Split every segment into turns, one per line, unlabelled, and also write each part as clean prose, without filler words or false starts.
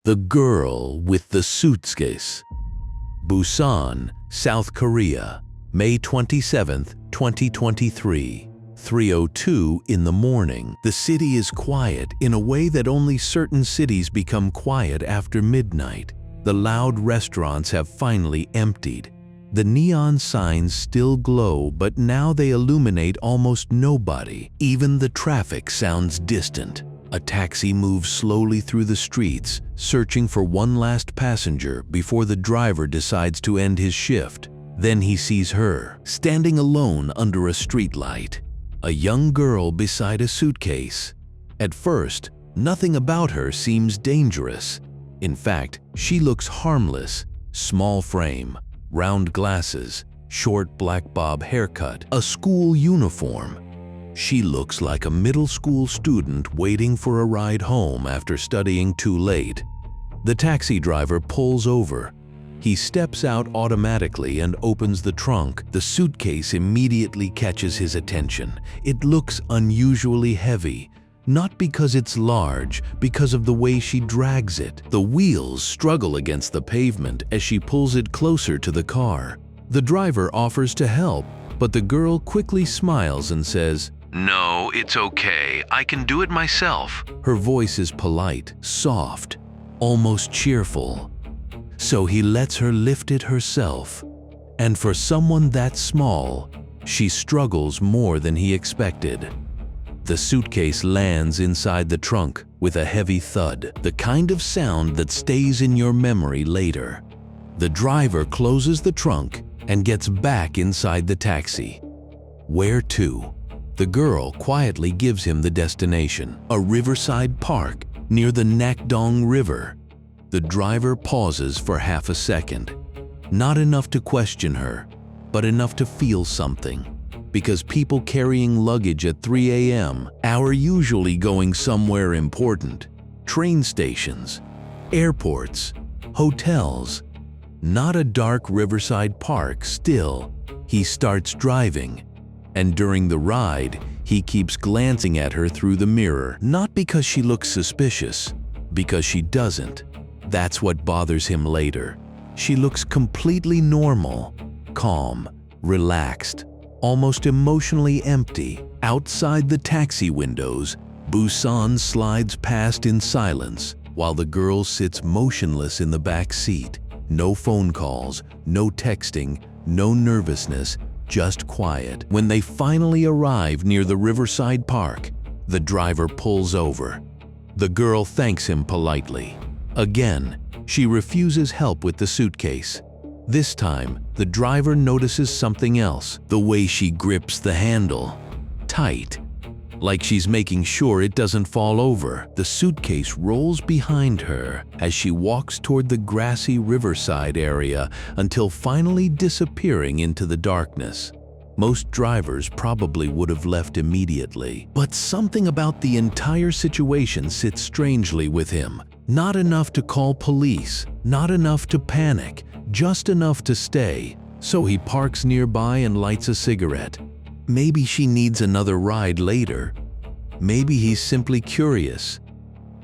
The Girl with the Suitcase. Busan, South Korea, May 27, 2023, 3:02 in the morning. The city is quiet in a way that only certain cities become quiet after midnight. The loud restaurants have finally emptied. The neon signs still glow, but now they illuminate almost nobody. Even the traffic sounds distant. A taxi moves slowly through the streets, searching for one last passenger before the driver decides to end his shift. Then he sees her, standing alone under a streetlight. A young girl beside a suitcase. At first, nothing about her seems dangerous. In fact, she looks harmless. Small frame, round glasses, short black bob haircut, a school uniform. She looks like a middle school student waiting for a ride home after studying too late. The taxi driver pulls over. He steps out automatically and opens the trunk. The suitcase immediately catches his attention. It looks unusually heavy, not because it's large, because of the way she drags it. The wheels struggle against the pavement as she pulls it closer to the car. The driver offers to help, but the girl quickly smiles and says, "No, it's okay. I can do it myself." Her voice is polite, soft, almost cheerful. So he lets her lift it herself. And for someone that small, she struggles more than he expected. The suitcase lands inside the trunk with a heavy thud, the kind of sound that stays in your memory later. The driver closes the trunk and gets back inside the taxi. Where to? The girl quietly gives him the destination, a riverside park near the Nakdong River. The driver pauses for half a second. Not enough to question her, but enough to feel something. Because people carrying luggage at 3 a.m. are usually going somewhere important. Train stations, airports, hotels. Not a dark riverside park. Still, he starts driving. And during the ride, he keeps glancing at her through the mirror. Not because she looks suspicious, because she doesn't. That's what bothers him later. She looks completely normal, calm, relaxed, almost emotionally empty. Outside the taxi windows, Busan slides past in silence, while the girl sits motionless in the back seat. No phone calls, no texting, no nervousness, just quiet. When they finally arrive near the riverside park, the driver pulls over. The girl thanks him politely. Again, she refuses help with the suitcase. This time, the driver notices something else, the way she grips the handle. Tight, like she's making sure it doesn't fall over. The suitcase rolls behind her as she walks toward the grassy riverside area until finally disappearing into the darkness. Most drivers probably would have left immediately, but something about the entire situation sits strangely with him. Not enough to call police, not enough to panic, just enough to stay. So he parks nearby and lights a cigarette. Maybe she needs another ride later. Maybe he's simply curious.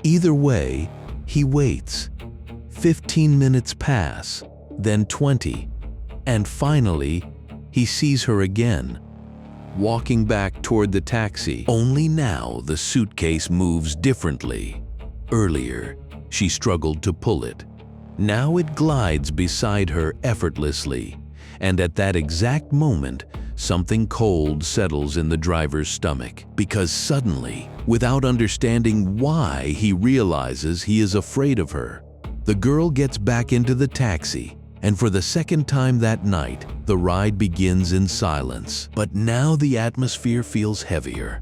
Either way, he waits. 15 minutes pass, then 20, and finally, he sees her again, walking back toward the taxi. Only now the suitcase moves differently. Earlier, she struggled to pull it. Now it glides beside her effortlessly, and at that exact moment, something cold settles in the driver's stomach. Because suddenly, without understanding why, he realizes he is afraid of her. The girl gets back into the taxi, and for the second time that night, the ride begins in silence. But now the atmosphere feels heavier.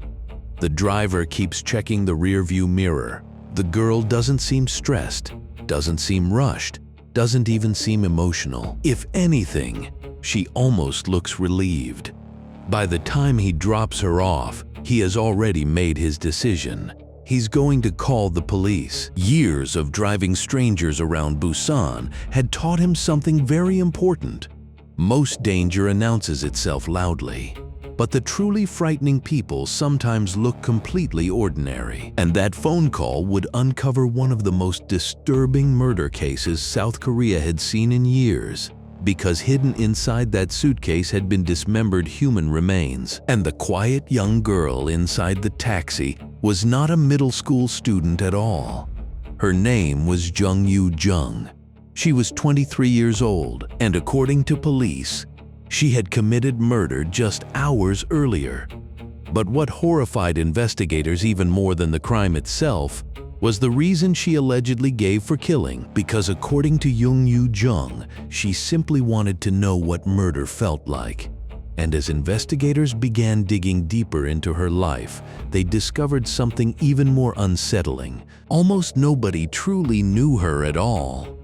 The driver keeps checking the rearview mirror. The girl doesn't seem stressed, doesn't seem rushed, doesn't even seem emotional. If anything, she almost looks relieved. By the time he drops her off, he has already made his decision. He's going to call the police. Years of driving strangers around Busan had taught him something very important. Most danger announces itself loudly. But the truly frightening people sometimes look completely ordinary. And that phone call would uncover one of the most disturbing murder cases South Korea had seen in years. Because hidden inside that suitcase had been dismembered human remains. And the quiet young girl inside the taxi was not a middle school student at all. Her name was Jung Yoo-jung. She was 23 years old, and according to police, she had committed murder just hours earlier. But what horrified investigators even more than the crime itself was the reason she allegedly gave for killing, because according to Jung Yoo-jung, she simply wanted to know what murder felt like. And as investigators began digging deeper into her life, they discovered something even more unsettling. Almost nobody truly knew her at all.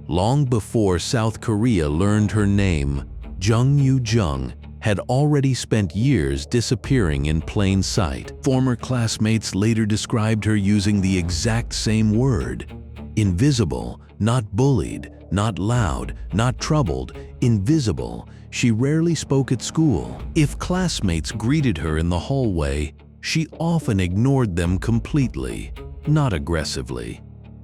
Long before South Korea learned her name, Jung Yoo-jung had already spent years disappearing in plain sight. Former classmates later described her using the exact same word. Invisible, not bullied, not loud, not troubled, invisible. She rarely spoke at school. If classmates greeted her in the hallway, she often ignored them completely, not aggressively.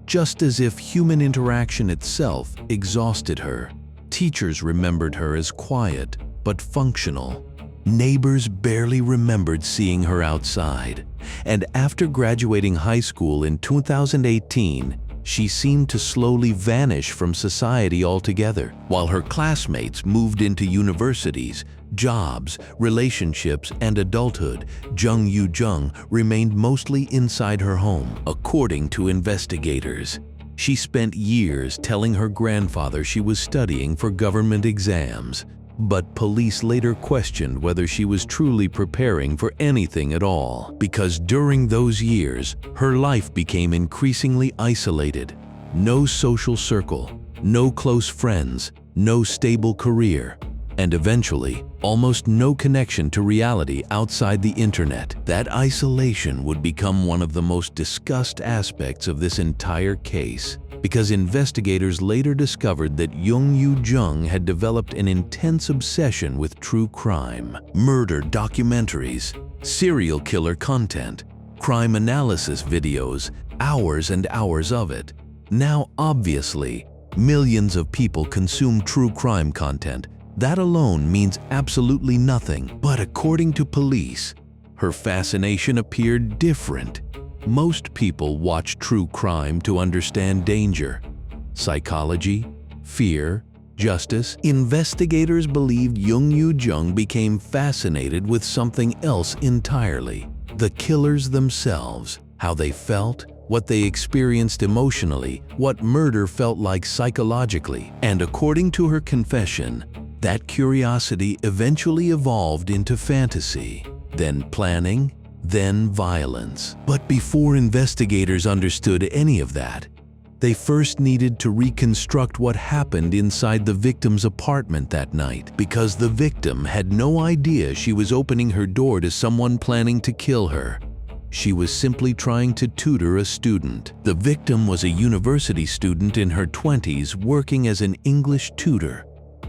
Just as if human interaction itself exhausted her. Teachers remembered her as quiet but functional. Neighbors barely remembered seeing her outside. And after graduating high school in 2018, she seemed to slowly vanish from society altogether. While her classmates moved into universities, jobs, relationships, and adulthood, Jung Yoo-jung remained mostly inside her home. According to investigators, she spent years telling her grandfather she was studying for government exams. But police later questioned whether she was truly preparing for anything at all, because during those years, her life became increasingly isolated. No social circle, no close friends, no stable career, and eventually, almost no connection to reality outside the internet. That isolation would become one of the most discussed aspects of this entire case, because investigators later discovered that Jung Yoo-jung had developed an intense obsession with true crime, murder documentaries, serial killer content, crime analysis videos, hours and hours of it. Now, obviously, millions of people consume true crime content. That alone means absolutely nothing. But according to police, her fascination appeared different. Most people watch true crime to understand danger, psychology, fear, justice. Investigators believed Jung Yoo-jung became fascinated with something else entirely. The killers themselves, how they felt, what they experienced emotionally, what murder felt like psychologically. And according to her confession, that curiosity eventually evolved into fantasy, then planning, then violence. But before investigators understood any of that, they first needed to reconstruct what happened inside the victim's apartment that night, because the victim had no idea she was opening her door to someone planning to kill her. She was simply trying to tutor a student. The victim was a university student in her 20s working as an English tutor.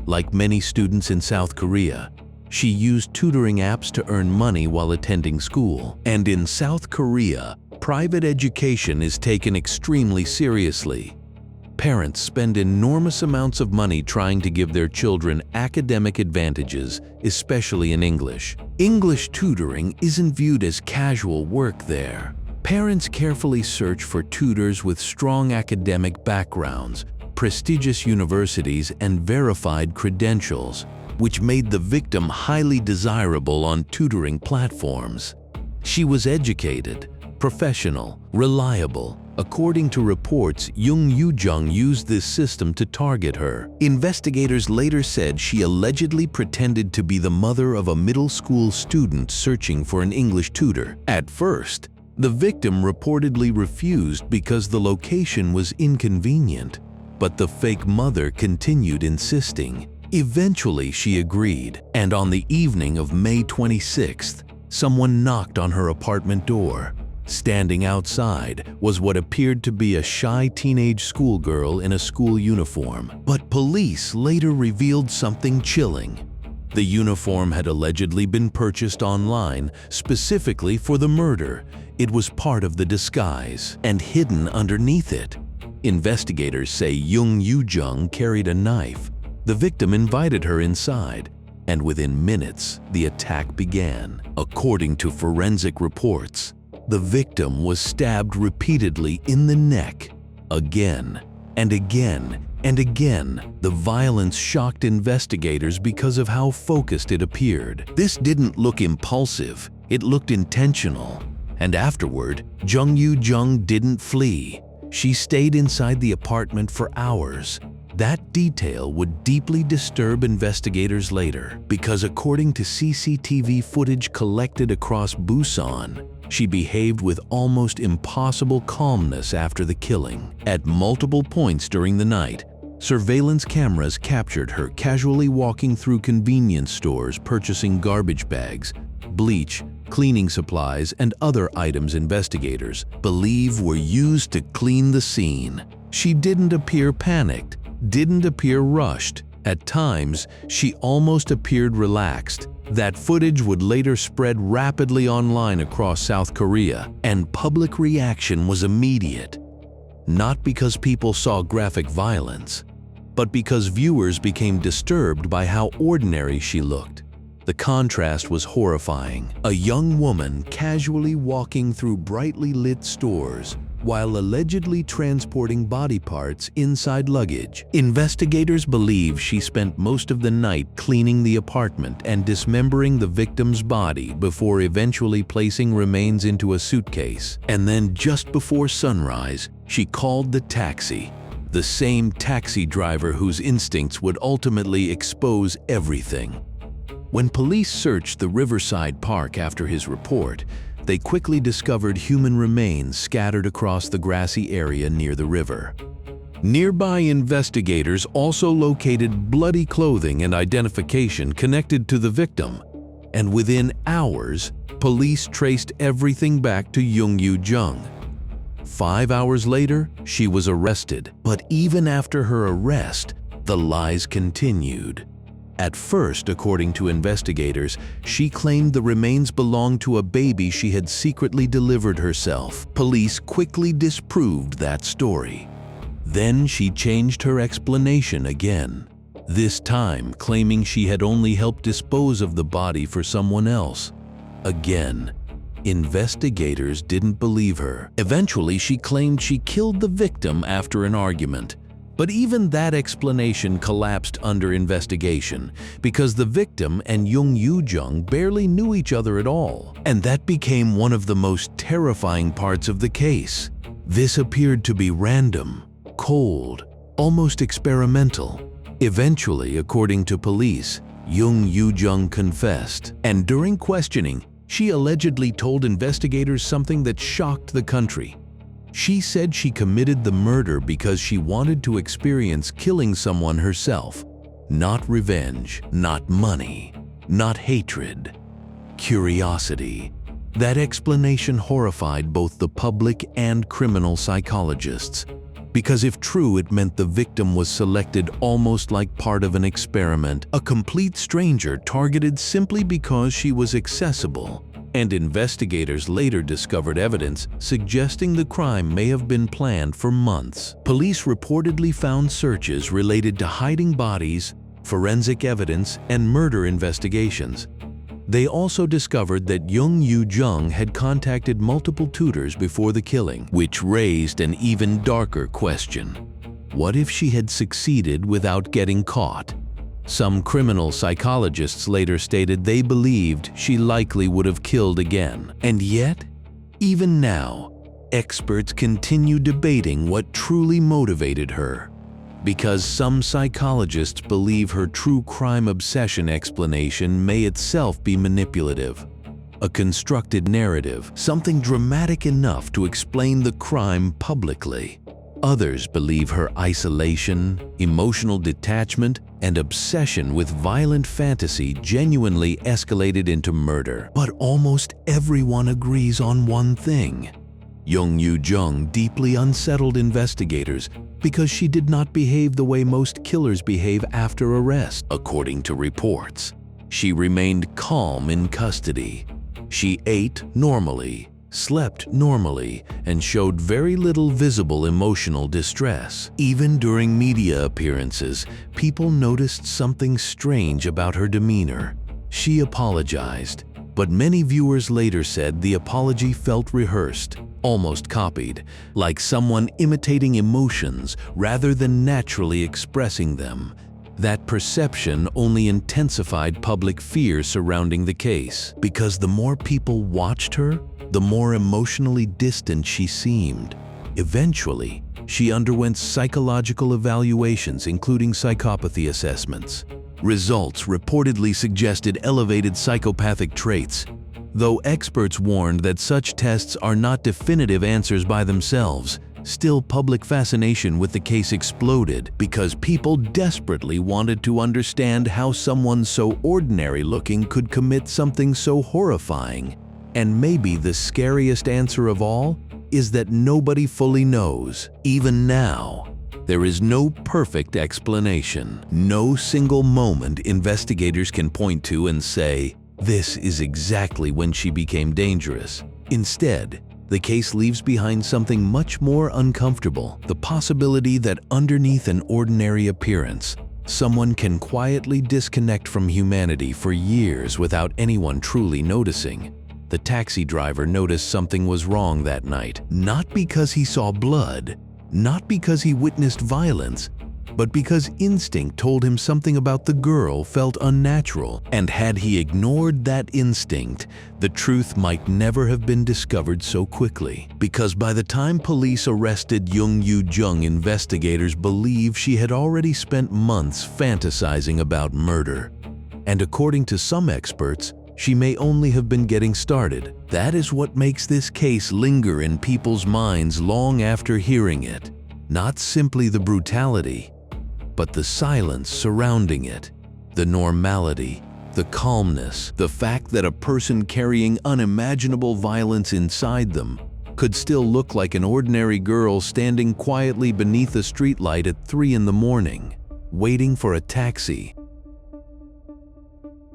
Like many students in South Korea, she used tutoring apps to earn money while attending school. And in South Korea, private education is taken extremely seriously. Parents spend enormous amounts of money trying to give their children academic advantages, especially in English. English tutoring isn't viewed as casual work there. Parents carefully search for tutors with strong academic backgrounds, prestigious universities, and verified credentials, which made the victim highly desirable on tutoring platforms. She was educated, professional, reliable. According to reports, Jung Yoo-jung used this system to target her. Investigators later said she allegedly pretended to be the mother of a middle school student searching for an English tutor. At first, the victim reportedly refused because the location was inconvenient. But the fake mother continued insisting. Eventually, she agreed, and on the evening of May 26th, someone knocked on her apartment door. Standing outside was what appeared to be a shy teenage schoolgirl in a school uniform. But police later revealed something chilling. The uniform had allegedly been purchased online specifically for the murder. It was part of the disguise, and hidden underneath it. Investigators say Jung Yoo-jung carried a knife. The victim invited her inside, and within minutes, the attack began. According to forensic reports, the victim was stabbed repeatedly in the neck, again and again and again. The violence shocked investigators because of how focused it appeared. This didn't look impulsive, it looked intentional. And afterward, Jung Yoo-jung didn't flee. She stayed inside the apartment for hours. That detail would deeply disturb investigators later, because according to CCTV footage collected across Busan, she behaved with almost impossible calmness after the killing. At multiple points during the night, surveillance cameras captured her casually walking through convenience stores purchasing garbage bags, bleach, cleaning supplies, and other items investigators believe were used to clean the scene. She didn't appear panicked, didn't appear rushed. At times, she almost appeared relaxed. That footage would later spread rapidly online across South Korea, and public reaction was immediate. Not because people saw graphic violence, but because viewers became disturbed by how ordinary she looked. The contrast was horrifying. A young woman casually walking through brightly lit stores while allegedly transporting body parts inside luggage. Investigators believe she spent most of the night cleaning the apartment and dismembering the victim's body before eventually placing remains into a suitcase. And then just before sunrise, she called the taxi. The same taxi driver whose instincts would ultimately expose everything. When police searched the Riverside Park after his report, they quickly discovered human remains scattered across the grassy area near the river. Nearby investigators also located bloody clothing and identification connected to the victim, and within hours, police traced everything back to Jung Yoo-jung. 5 hours later, she was arrested, but even after her arrest, the lies continued. At first, according to investigators, she claimed the remains belonged to a baby she had secretly delivered herself. Police quickly disproved that story. Then she changed her explanation again, this time claiming she had only helped dispose of the body for someone else. Again, investigators didn't believe her. Eventually, she claimed she killed the victim after an argument. But even that explanation collapsed under investigation because the victim and Jung Yoo-jung barely knew each other at all. And that became one of the most terrifying parts of the case. This appeared to be random, cold, almost experimental. Eventually, according to police, Jung Yoo-jung confessed. And during questioning, she allegedly told investigators something that shocked the country. She said she committed the murder because she wanted to experience killing someone herself. Not revenge, not money, not hatred. Curiosity. That explanation horrified both the public and criminal psychologists. Because if true, it meant the victim was selected almost like part of an experiment, a complete stranger targeted simply because she was accessible. And investigators later discovered evidence suggesting the crime may have been planned for months. Police reportedly found searches related to hiding bodies, forensic evidence, and murder investigations. They also discovered that Jung Yoo-jung had contacted multiple tutors before the killing, which raised an even darker question. What if she had succeeded without getting caught? Some criminal psychologists later stated they believed she likely would have killed again. And yet, even now, experts continue debating what truly motivated her. Because some psychologists believe her true crime obsession explanation may itself be manipulative. A constructed narrative, something dramatic enough to explain the crime publicly. Others believe her isolation, emotional detachment, and obsession with violent fantasy genuinely escalated into murder. But almost everyone agrees on one thing. Jung Yoo-jung deeply unsettled investigators because she did not behave the way most killers behave after arrest. According to reports, She remained calm in custody. She ate normally, slept normally, and showed very little visible emotional distress. Even during media appearances, people noticed something strange about her demeanor. She apologized, but many viewers later said the apology felt rehearsed, almost copied, like someone imitating emotions rather than naturally expressing them. That perception only intensified public fear surrounding the case, because the more people watched her, the more emotionally distant she seemed. Eventually, she underwent psychological evaluations, including psychopathy assessments. Results reportedly suggested elevated psychopathic traits, though experts warned that such tests are not definitive answers by themselves. Still, public fascination with the case exploded because people desperately wanted to understand how someone so ordinary-looking could commit something so horrifying. And maybe the scariest answer of all is that nobody fully knows. Even now, there is no perfect explanation. No single moment investigators can point to and say, "This is exactly when she became dangerous." Instead, the case leaves behind something much more uncomfortable: the possibility that underneath an ordinary appearance, someone can quietly disconnect from humanity for years without anyone truly noticing. The taxi driver noticed something was wrong that night, not because he saw blood, not because he witnessed violence, but because instinct told him something about the girl felt unnatural. And had he ignored that instinct, the truth might never have been discovered so quickly. Because by the time police arrested Jung Yoo-jung, investigators believe she had already spent months fantasizing about murder. And according to some experts, she may only have been getting started. That is what makes this case linger in people's minds long after hearing it. Not simply the brutality, but the silence surrounding it, the normality, the calmness, the fact that a person carrying unimaginable violence inside them could still look like an ordinary girl standing quietly beneath a streetlight at 3 in the morning, waiting for a taxi.